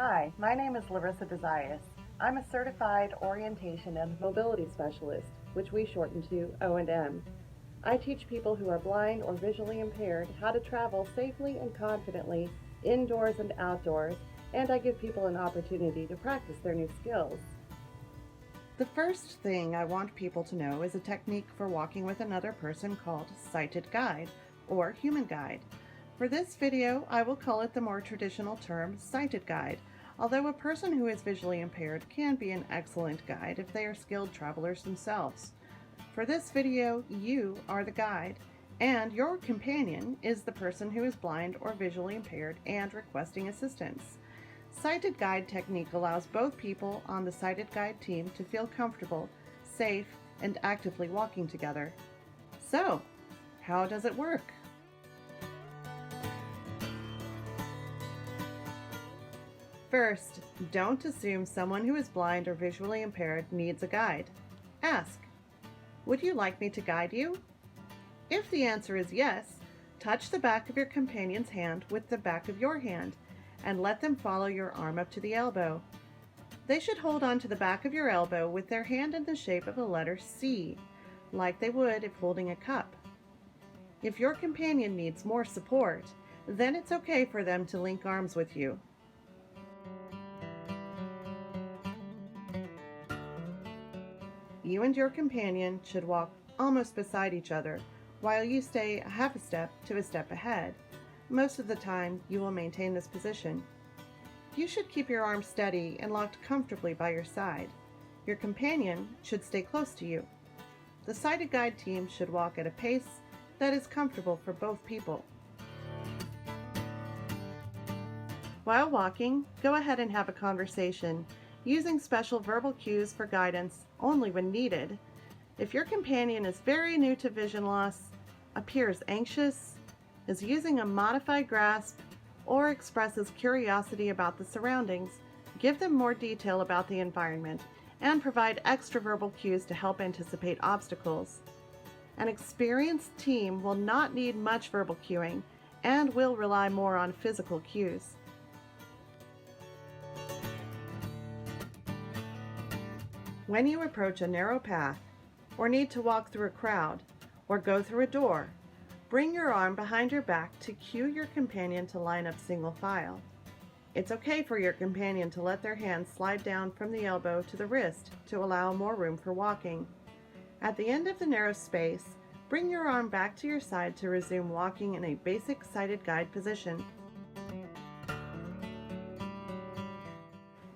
Hi, my name is Larissa Desaias. I'm a certified orientation and mobility specialist, which we shorten to O&M. I teach people who are blind or visually impaired how to travel safely and confidently indoors and outdoors, and I give people an opportunity to practice their new skills. The first thing I want people to know is a technique for walking with another person called sighted guide or human guide. For this video, I will call it the more traditional term sighted guide, although a person who is visually impaired can be an excellent guide if they are skilled travelers themselves. For this video, you are the guide, and your companion is the person who is blind or visually impaired and requesting assistance. Sighted guide technique allows both people on the sighted guide team to feel comfortable, safe, and actively walking together. So, how does it work? First, don't assume someone who is blind or visually impaired needs a guide. Ask, would you like me to guide you? If the answer is yes, touch the back of your companion's hand with the back of your hand and let them follow your arm up to the elbow. They should hold on to the back of your elbow with their hand in the shape of the letter C, like they would if holding a cup. If your companion needs more support, then it's okay for them to link arms with you. You and your companion should walk almost beside each other, while you stay a half a step to a step ahead. Most of the time, you will maintain this position. You should keep your arms steady and locked comfortably by your side. Your companion should stay close to you. The sighted guide team should walk at a pace that is comfortable for both people. While walking, go ahead and have a conversation, using special verbal cues for guidance only when needed. If your companion is very new to vision loss, appears anxious, is using a modified grasp, or expresses curiosity about the surroundings, give them more detail about the environment and provide extra verbal cues to help anticipate obstacles. An experienced team will not need much verbal cueing and will rely more on physical cues. When you approach a narrow path, or need to walk through a crowd, or go through a door, bring your arm behind your back to cue your companion to line up single file. It's okay for your companion to let their hands slide down from the elbow to the wrist to allow more room for walking. At the end of the narrow space, bring your arm back to your side to resume walking in a basic sighted guide position.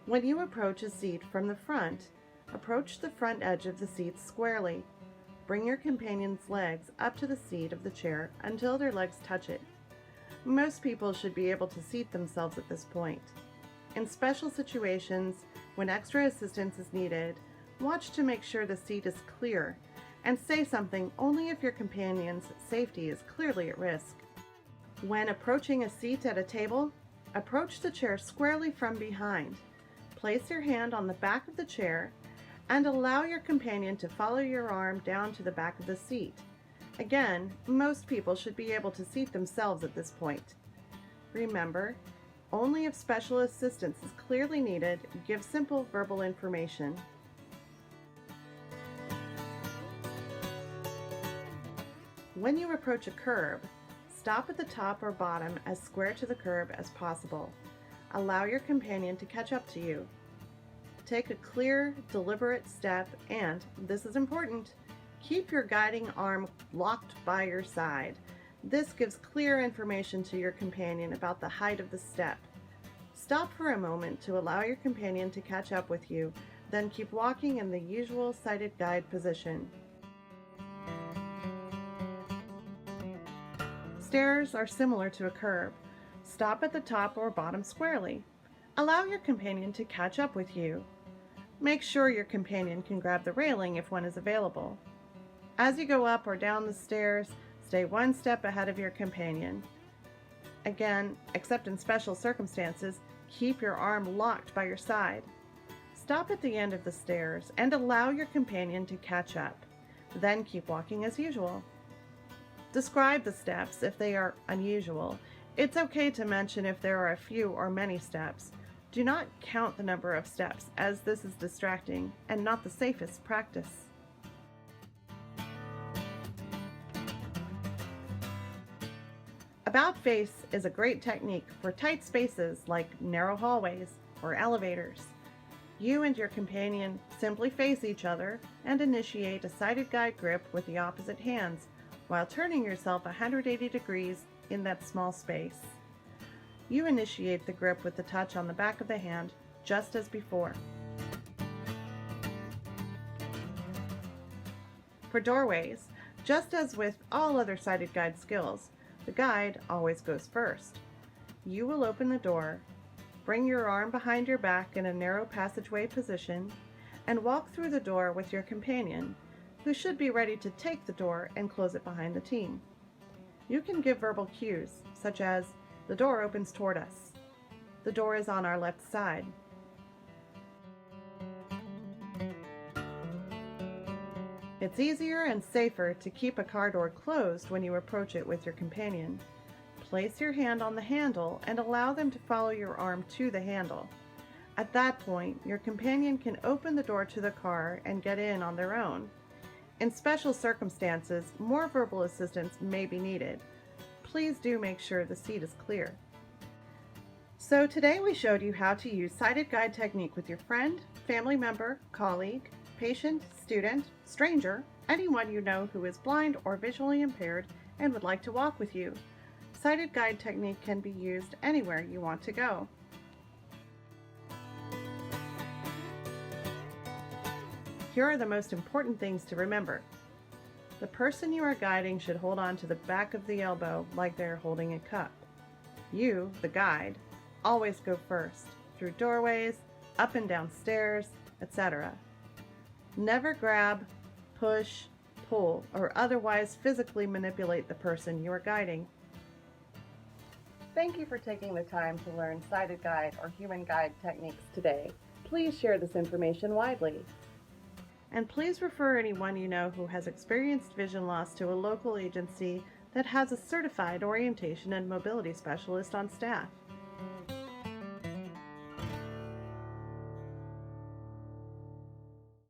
When you approach a seat from the front, approach the front edge of the seat squarely. Bring your companion's legs up to the seat of the chair until their legs touch it. Most people should be able to seat themselves at this point. In special situations, when extra assistance is needed, watch to make sure the seat is clear and say something only if your companion's safety is clearly at risk. When approaching a seat at a table, approach the chair squarely from behind. Place your hand on the back of the chair and allow your companion to follow your arm down to the back of the seat. Again, most people should be able to seat themselves at this point. Remember, only if special assistance is clearly needed, give simple verbal information. When you approach a curb, stop at the top or bottom as square to the curb as possible. Allow your companion to catch up to you. Take a clear, deliberate step and, this is important, keep your guiding arm locked by your side. This gives clear information to your companion about the height of the step. Stop for a moment to allow your companion to catch up with you, then keep walking in the usual sighted guide position. Stairs are similar to a curb. Stop at the top or bottom squarely. Allow your companion to catch up with you. Make sure your companion can grab the railing if one is available. As you go up or down the stairs, stay one step ahead of your companion. Again, except in special circumstances, keep your arm locked by your side. Stop at the end of the stairs and allow your companion to catch up. Then keep walking as usual. Describe the steps if they are unusual. It's okay to mention if there are a few or many steps. Do not count the number of steps, as this is distracting and not the safest practice. About face is a great technique for tight spaces like narrow hallways or elevators. You and your companion simply face each other and initiate a sighted guide grip with the opposite hands while turning yourself 180 degrees in that small space. You initiate the grip with the touch on the back of the hand, just as before. For doorways, just as with all other sighted guide skills, the guide always goes first. You will open the door, bring your arm behind your back in a narrow passageway position, and walk through the door with your companion, who should be ready to take the door and close it behind the team. You can give verbal cues, such as, "The door opens toward us," "The door is on our left side." It's easier and safer to keep a car door closed when you approach it with your companion. Place your hand on the handle and allow them to follow your arm to the handle. At that point, your companion can open the door to the car and get in on their own. In special circumstances, more verbal assistance may be needed. Please do make sure the seat is clear. So today we showed you how to use sighted guide technique with your friend, family member, colleague, patient, student, stranger, anyone you know who is blind or visually impaired and would like to walk with you. Sighted guide technique can be used anywhere you want to go. Here are the most important things to remember. The person you are guiding should hold on to the back of the elbow like they are holding a cup. You, the guide, always go first, through doorways, up and down stairs, etc. Never grab, push, pull, or otherwise physically manipulate the person you are guiding. Thank you for taking the time to learn sighted guide or human guide techniques today. Please share this information widely. And please refer anyone you know who has experienced vision loss to a local agency that has a certified orientation and mobility specialist on staff.